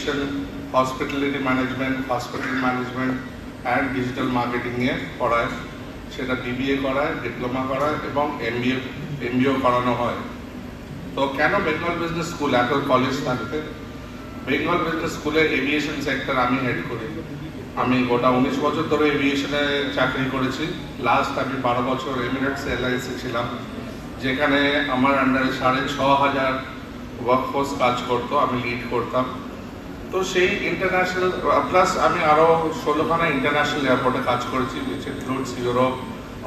Aviation, hospitality management, hospital management and digital marketing নিয়ে পড়ায়। সেটা BBA করায়, ডিপ্লোমা করায় এবং MBA করানো হয়। তো কেন বেঙ্গল বিজনেস স্কুল এত কলেজ থাকতে? বেঙ্গল বিজনেস স্কুলে এভিয়েশন সেক্টর আমি হেড করি। আমি গোটা 19 বছর ধরে এভিয়েশনে চাকরি করেছি। লাস্ট আমি 12 বছর এমিরেটস এয়ারলাইন্সে ছিলাম, যেখানে আমার আন্ডারে 6,500 ওয়ার্কফোর্স কাজ করতো, আমি লিড করতাম। তো সেই ইন্টারন্যাশনাল প্লাস আমি আরও 16খানা ইন্টারন্যাশনাল এয়ারপোর্টে কাজ করেছি, which includes Europe,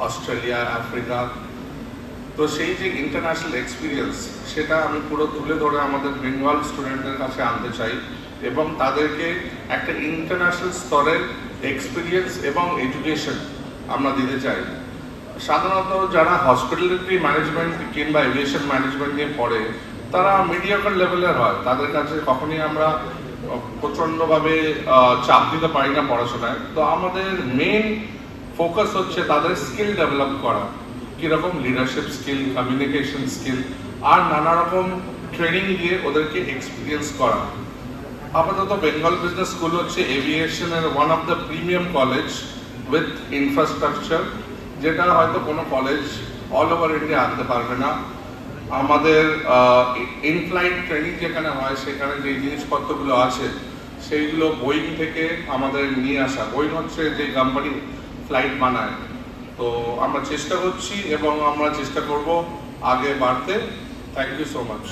Australia, Africa. তো সেই যে ইন্টারন্যাশনাল এক্সপিরিয়েন্স, সেটা আমি পুরো তুলে ধরে আমাদের বেঙ্গল স্টুডেন্টদের কাছে আনতে চাই এবং তাদেরকে একটা ইন্টারন্যাশনাল স্তরের এক্সপিরিয়েন্স এবং এডুকেশন আমরা দিতে চাই। সাধারণত যারা হসপিটালিটি ম্যানেজমেন্ট কিংবা এভিয়েশন ম্যানেজমেন্ট নিয়ে পড়ে, তারা মিডিয়াকার লেভেলের হয়। তাদের কাছে কখনই আমরা প্রচণ্ডভাবে চাপ দিতে পারি না পড়াশোনায়। তো আমাদের মেন ফোকাস হচ্ছে তাদের স্কিল ডেভেলপ করা, কীরকম লিডারশিপ স্কিল, কমিউনিকেশন স্কিল, আর নানা রকম ট্রেনিং দিয়ে ওদেরকে এক্সপিরিয়েন্স করা। আপাতত বেঙ্গল বিজনেস স্কুল হচ্ছে এভিয়েশনের one of the premium college with infrastructure, যেটা হয়তো কোনো কলেজ অল ওভার ইন্ডিয়া আনতে পারবে না। আমাদের ইনফ্লাইট ট্রেনিং যেখানে হয়, সেখানে যে জিনিসপত্রগুলো আছে সেইগুলো বোয়িং থেকে আমাদের নিয়ে আসা। বোয়িং হচ্ছে যে কোম্পানি ফ্লাইট বানায়। তো আমরা চেষ্টা করছি এবং আমরা চেষ্টা করব আগে বাড়তে। Thank you so much.